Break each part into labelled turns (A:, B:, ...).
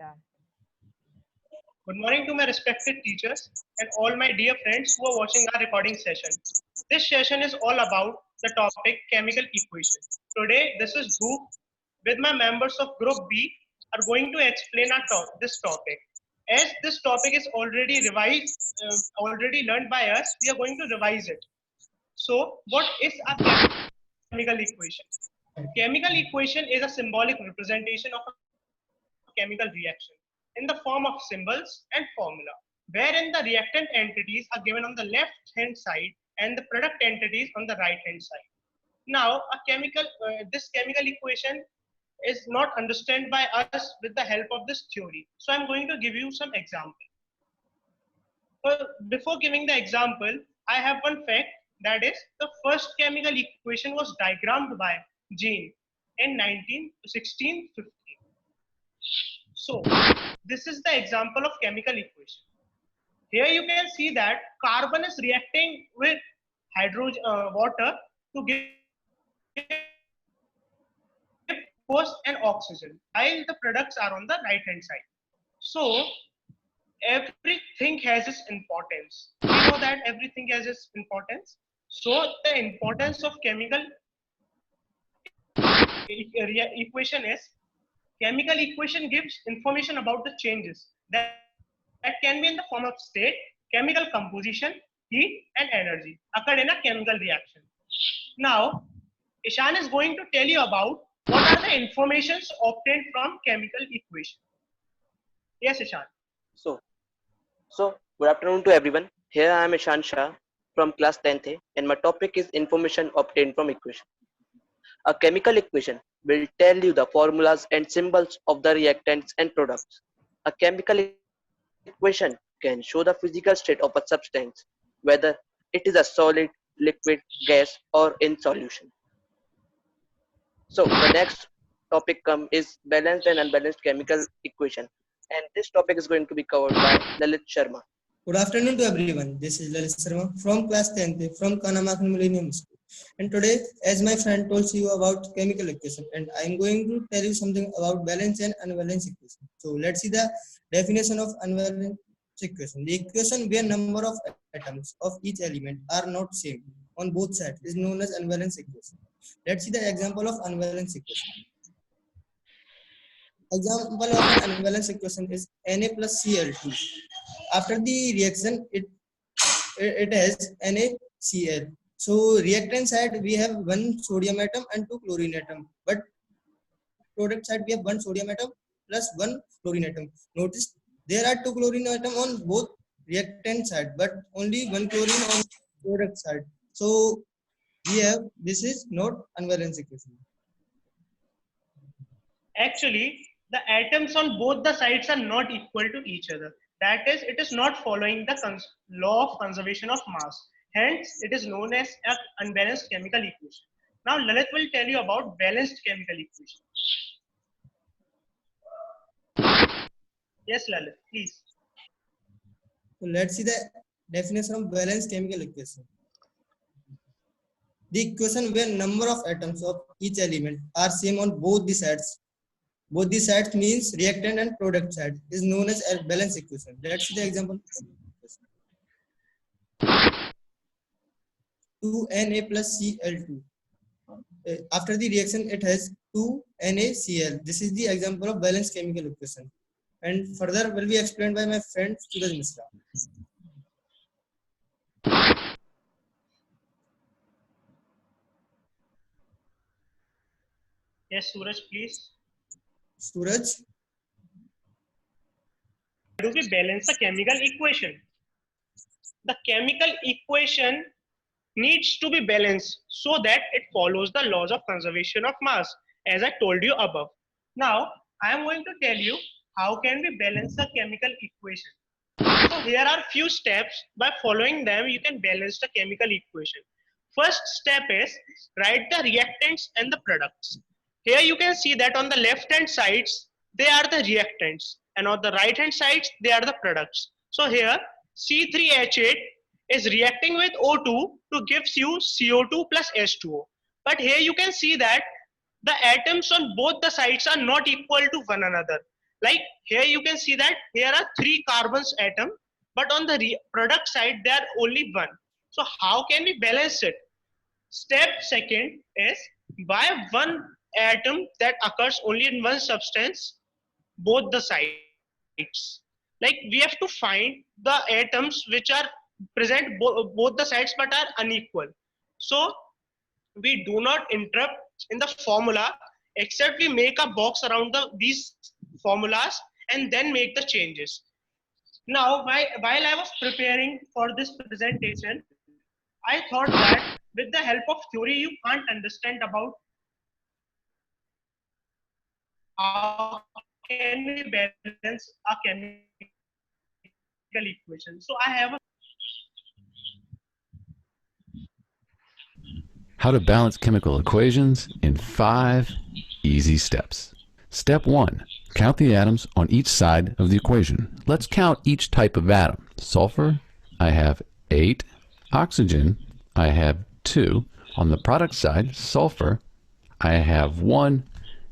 A: start.
B: Good morning to my respected teachers and all my dear friends who are watching our recording session. This session is all about the topic chemical equation. Today, this is Dhruv with my members of Group B are going to explain this topic. As this topic is already learned by us, we are going to revise it. So, what is a chemical equation? Chemical equation is a symbolic representation of a chemical reaction in the form of symbols and formula, wherein the reactant entities are given on the left hand side and the product entities on the right hand side. Now, this chemical equation is not understood by us with the help of this theory. So, I'm going to give you some example. Before giving the example, I have one fact, that is the first chemical equation was diagrammed by Jean in 1650. So this is the example of chemical equation. Here you can see that carbon is reacting with water to give glucose and oxygen, while the products are on the right hand side. So everything has its importance. We know that everything has its importance. So the importance of chemical equation is chemical equation gives information about the changes that can be in the form of state, chemical composition, heat and energy occurred in a chemical reaction. Now, Ishan is going to tell you about what are the informations obtained from chemical equation. Yes, Ishan.
C: So, so, good afternoon to everyone. Here I am Ishan Shah from class 10th A, and my topic is information obtained from equation. A chemical equation will tell you the formulas and symbols of the reactants and products. A chemical equation can show the physical state of a substance, whether it is a solid, liquid, gas, or in solution. So, the next topic is balanced and unbalanced chemical equation, and this topic is going to be covered by Lalit Sharma.
D: Good afternoon to everyone. This is Lalit Sharma from class 10th from Kanamakhan Millennium School. And today, as my friend told you about chemical equation, and I am going to tell you something about balance and unbalanced equation. So let's see the definition of unbalanced equation. The equation where number of atoms of each element are not same on both sides is known as unbalanced equation. Let's see the example of unbalanced equation. Example of an unbalanced equation is Na plus Cl2. After the reaction, it has NaCl. So reactant side we have one sodium atom and two chlorine atom, but product side we have one sodium atom plus one chlorine atom. Notice there are two chlorine atom on both reactant side, but only one chlorine on product side. So we have, this is not unbalanced equation.
B: Actually, the atoms on both the sides are not equal to each other. That is, it is not following the law of conservation of mass. Hence, it is known as an unbalanced chemical equation. Now, Lalit will tell you about balanced chemical equation. Yes, Lalit, please.
D: So let's see the definition of balanced chemical equation. The equation where number of atoms of each element are same on both the sides. Both the sides means reactant and product side is known as a balance equation. Let's see the example. 2Na plus Cl2. After the reaction, it has 2NaCl. This is the example of balanced chemical equation. And further will be explained by my friend Suraj Misra.
B: Yes, Suraj, please.
D: Suraj.
B: Do we balance the chemical equation? The chemical equation needs to be balanced so that it follows the laws of conservation of mass, as I told you above. Now, I am going to tell you how can we balance the chemical equation. So here are few steps. By following them, you can balance the chemical equation. First step is write the reactants and the products. Here you can see that on the left hand sides, they are the reactants, and on the right hand sides, they are the products. So here C3H8 is reacting with O2 to gives you CO2 plus H2O. But here you can see that the atoms on both the sides are not equal to one another. Like here you can see that here are 3 carbons atom, but on the product side there are only 1. So how can we balance it? Step second is by one atom that occurs only in one substance, both the sides. Like we have to find the atoms which are present both the sides but are unequal. So we do not interrupt in the formula, except we make a box around these formulas and then make the changes. Now, while I was preparing for this presentation, I thought that with the help of theory, you can't understand about how can we balance a chemical equation. So I have a
A: How to balance chemical equations in 5 easy steps. Step 1. Count the atoms on each side of the equation. Let's count each type of atom. Sulfur, I have 8. Oxygen, I have 2. On the product side, sulfur, I have 1.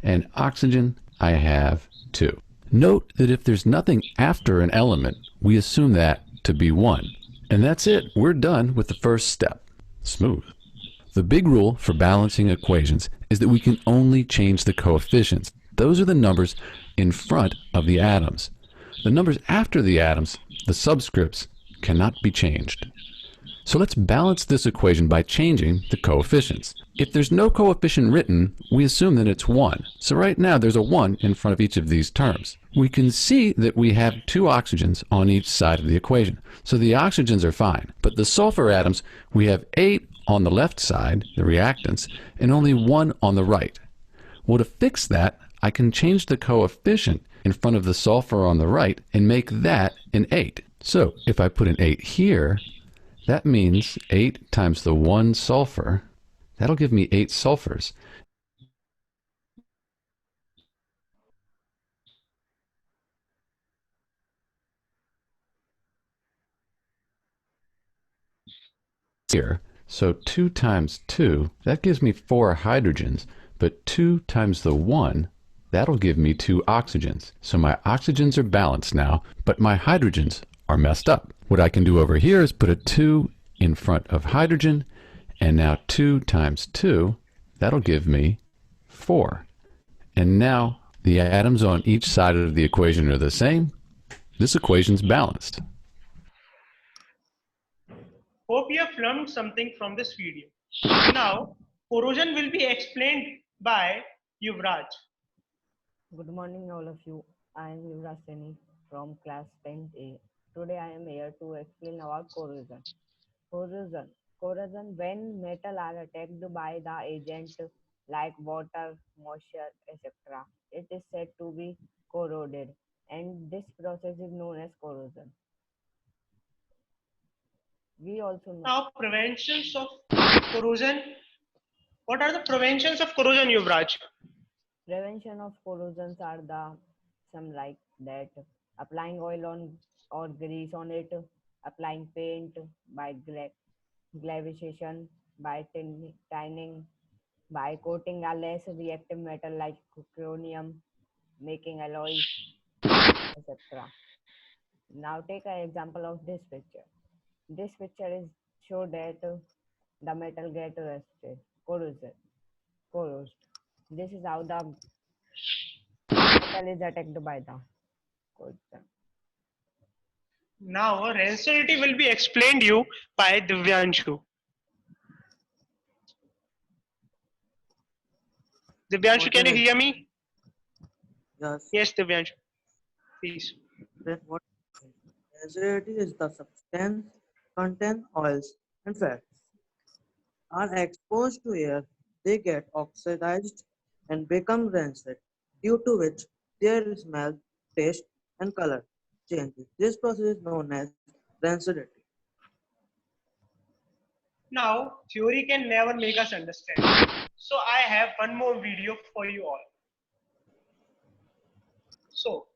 A: And oxygen, I have 2. Note that if there's nothing after an element, we assume that to be 1. And that's it. We're done with the first step. Smooth. The big rule for balancing equations is that we can only change the coefficients. Those are the numbers in front of the atoms. The numbers after the atoms, the subscripts, cannot be changed. So let's balance this equation by changing the coefficients. If there's no coefficient written, we assume that it's 1. So right now there's a 1 in front of each of these terms. We can see that we have 2 oxygens on each side of the equation. So the oxygens are fine. But the sulfur atoms, we have 8 on the left side, the reactants, and only 1 on the right. Well, to fix that, I can change the coefficient in front of the sulfur on the right and make that an 8. So if I put an 8 here, that means 8 times the 1 sulfur, that'll give me 8 sulfurs. Here, so 2 times 2, that gives me 4 hydrogens, but 2 times the 1, that'll give me 2 oxygens. So my oxygens are balanced now, but my hydrogens are messed up. What I can do over here is put a 2 in front of hydrogen, and now 2 times 2, that'll give me 4. And now the atoms on each side of the equation are the same. This equation's balanced.
B: Hope you have learned something from this video. Now, corrosion will be explained by Yuvraj.
E: Good morning, all of you. I am Yuvraj Seni from class 10A. Today I am here to explain about corrosion. Corrosion when metal are attacked by the agent like water, moisture, etc. It is said to be corroded, and this process is known as corrosion. We also know.
B: Now, preventions of corrosion. What are the preventions of corrosion, Yuvraj?
E: Prevention of corrosions are some like that: applying oil on or grease on it, applying paint by glavization, by tinning, by coating a less reactive metal like chromium, making alloys, etc. Now take an example of this picture. This picture is show that the metal get rusted, corrosed. This is how the metal is attacked by the corrosion.
B: Now, rancidity will be explained you by Divyanshu. Divyanshu, can you hear me?
F: Yes.
B: Yes, Divyanshu. Please.
F: Then what? Rancidity is the substance contain oils and fats. Are exposed to air, they get oxidized and become rancid, due to which their smell, taste, and color changes. This process is known as rancidity.
B: Now, theory can never make us understand. So I have one more video for you all. So,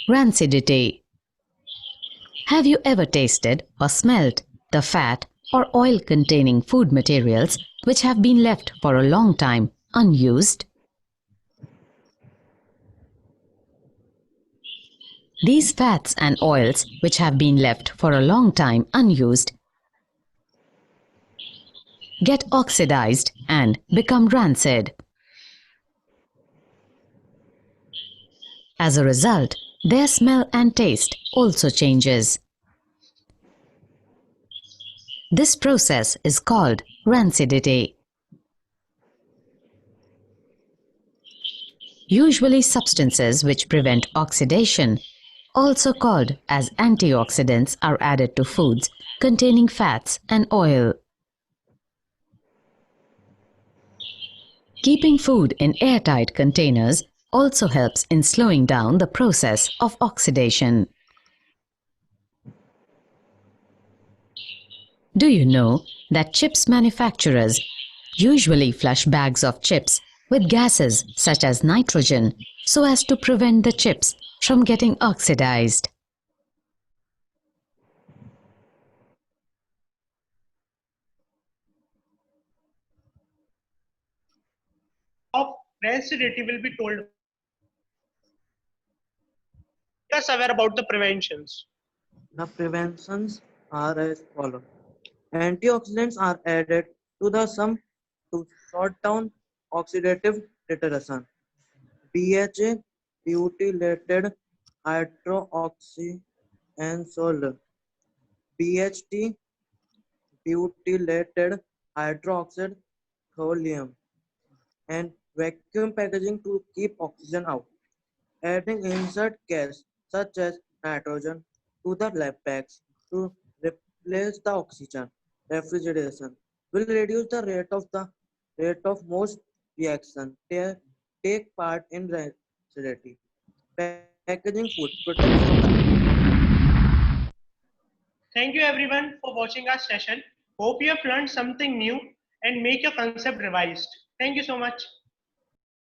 G: Rancidity. Have you ever tasted or smelt the fat or oil containing food materials which have been left for a long time unused? These fats and oils, which have been left for a long time unused, get oxidized and become rancid. As a result, their smell and taste also changes. This process is called rancidity. Usually substances which prevent oxidation, also called as antioxidants, are added to foods containing fats and oil. Keeping food in airtight containers also helps in slowing down the process of oxidation. Do you know that chips manufacturers usually flush bags of chips with gases such as nitrogen so as to prevent the chips from getting oxidized?
B: Of rancidity will be told. Make us aware about the preventions.
F: The preventions are as follows. Antioxidants are added to the sum to short down oxidative deterioration. BHA, butylated hydroxy and salt. BHT, butylated hydroxide thulium, and vacuum packaging to keep oxygen out. Adding insert gas such as nitrogen to the lab bags to replace the oxygen. Refrigeration will reduce the rate of most reaction. Take part in reactivity. Packaging food protects from the
B: Thank you everyone for watching our session. Hope you have learned something new and make your concept revised. Thank you so much.